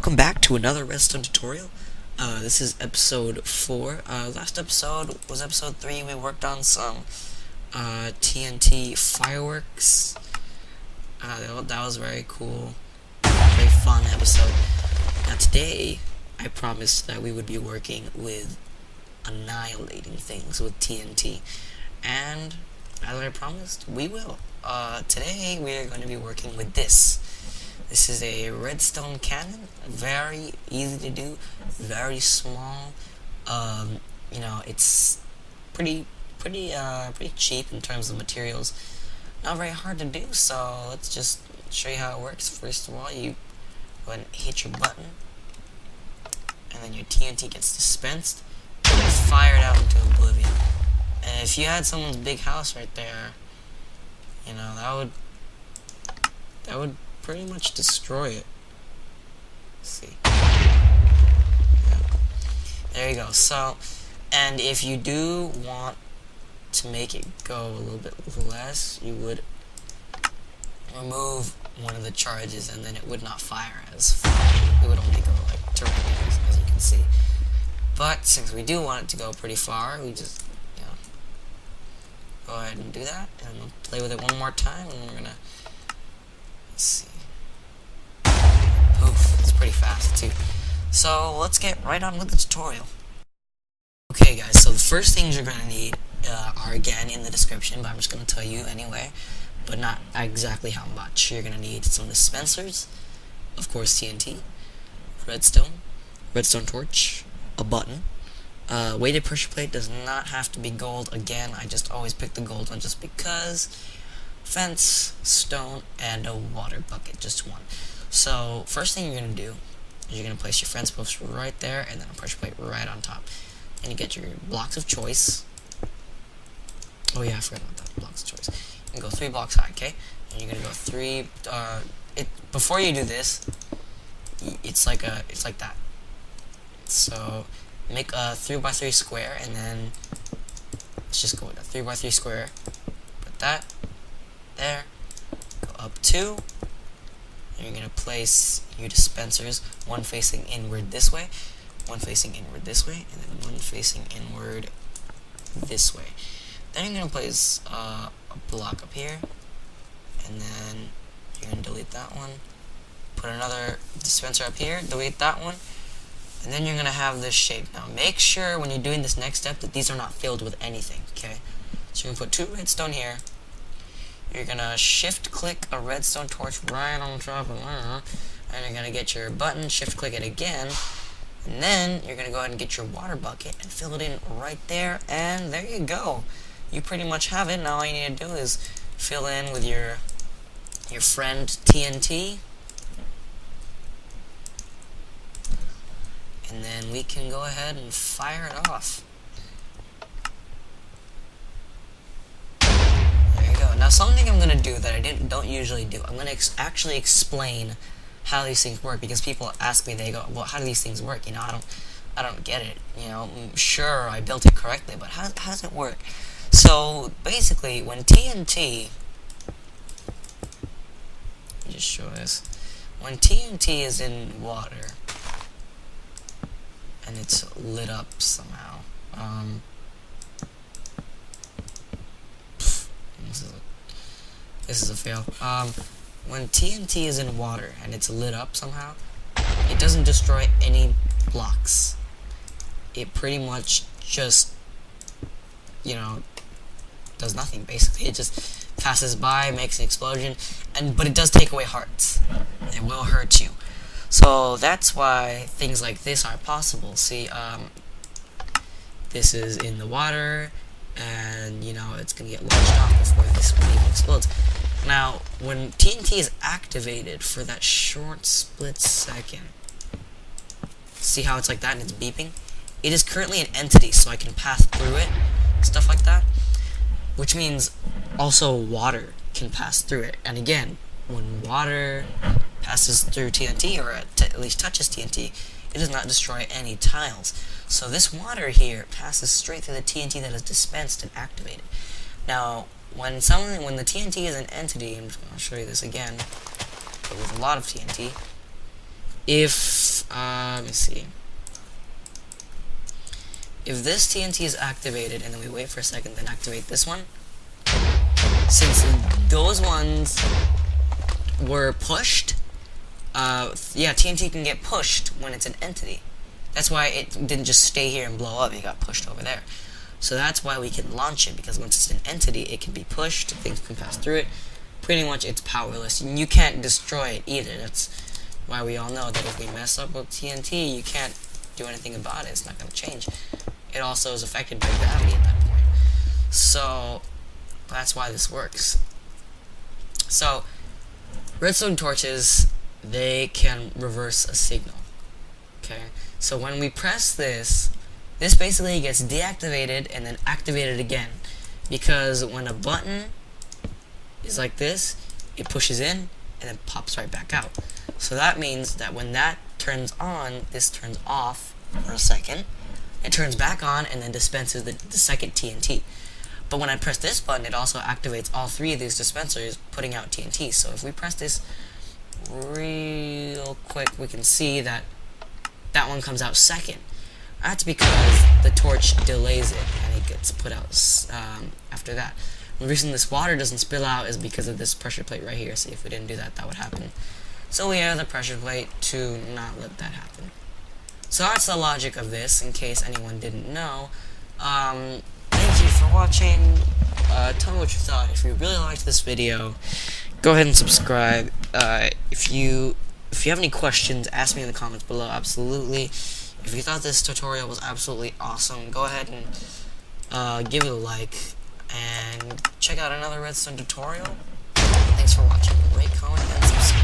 welcome back to another Redstone tutorial. This is episode 4. Last episode was episode 3. We worked on some TNT fireworks. That was very cool, very fun episode. Now today, I promised that we would be working with annihilating things with TNT, and as I promised, we will. Today we are going to be working with this. This is a redstone cannon, very easy to do, very small. It's pretty cheap in terms of materials. Not very hard to do, so let's just show you how it works. First of all, you go ahead and hit your button, and then your TNT gets dispensed, and you fire it out into oblivion. And if you had someone's big house right there, that would pretty much destroy it. Let's see. Yeah. There you go. So, and if you do want to make it go a little bit less, you would remove one of the charges, and then it would not fire as far. It would only go like directly, as you can see. But since we do want it to go pretty far, we just go ahead and do that, and we'll play with it one more time, and we're gonna see. Poof, it's pretty fast too. So let's get right on with the tutorial. Okay guys, so the first things you're gonna need are again in the description, but I'm just gonna tell you anyway, but not exactly how much. You're gonna need some dispensers, of course TNT, redstone torch, a button. Weighted pressure plate does not have to be gold. Again, I just always pick the gold one just because. Fence, stone, and a water bucket, just one. So first thing you're going to do is you're going to place your fence post right there, and then a pressure plate right on top. And you get your blocks of choice. Oh yeah, I forgot about that, blocks of choice. You can go 3 blocks high, okay? And you're going to go 3, before you do this, it's like that. So make a 3x3 square, and then let's just go with a 3x3 square. Put that there. Go up 2. And you're gonna place your dispensers, one facing inward this way, one facing inward this way, and then one facing inward this way. Then you're gonna place a block up here, and then you're gonna delete that one. Put another dispenser up here, delete that one. And then you're going to have this shape. Now make sure when you're doing this next step that these are not filled with anything, okay? So you're going to put 2 redstone here. You're going to shift click a redstone torch right on top of that. And you're going to get your button, shift click it again. And then you're going to go ahead and get your water bucket and fill it in right there. And there you go. You pretty much have it. Now all you need to do is fill in with your friend TNT. And then we can go ahead and fire it off. There you go. Now something I'm going to do that I don't usually do. I'm going to actually explain how these things work, because people ask me, they go, well, how do these things work? I don't get it. Sure, I built it correctly, but how does it work? So basically, when TNT, let me just show this. When TNT is in water, and it's lit up somehow. This is a fail. When TNT is in water and it's lit up somehow, it doesn't destroy any blocks. It pretty much just, does nothing basically. It just passes by, makes an explosion, but it does take away hearts. It will hurt you. So that's why things like this are possible. See, this is in the water, and it's gonna get launched off before this one even explodes. Now, when TNT is activated for that short split second, see how it's like that and it's beeping? It is currently an entity, so I can pass through it, stuff like that. Which means also water can pass through it. And again, when water passes through TNT, or at least touches TNT, it does not destroy any tiles. So this water here passes straight through the TNT that is dispensed and activated. Now, when the TNT is an entity, and I'll show you this again, but with a lot of TNT, if let me see. If this TNT is activated and then we wait for a second, then activate this one, since those ones were pushed, yeah, TNT can get pushed when it's an entity. That's why it didn't just stay here and blow up, it got pushed over there. So that's why we can launch it, because once it's an entity, it can be pushed, things can pass through it. Pretty much it's powerless, and you can't destroy it either. That's why we all know that if we mess up with TNT, you can't do anything about it, it's not going to change. It also is affected by gravity at that point. So that's why this works. So redstone torches, they can reverse a signal. Okay, so when we press this, this basically gets deactivated and then activated again, because when a button is like this, it pushes in and then pops right back out. So that means that when that turns on, this turns off for a second, it turns back on and then dispenses the second TNT. But when I press this button, it also activates all three of these dispensers, putting out TNT. So if we press this real quick, we can see that that one comes out second. That's because the torch delays it and it gets put out after that. The reason this water doesn't spill out is because of this pressure plate right here. See, if we didn't do that, that would happen. So we have the pressure plate to not let that happen. So that's the logic of this, in case anyone didn't know. Thank you for watching. Tell me what you thought. If you really liked this video, go ahead and subscribe. If you have any questions, ask me in the comments below, absolutely. If you thought this tutorial was absolutely awesome, go ahead and give it a like, and check out another redstone tutorial. Thanks for watching. Rate, comment, and subscribe.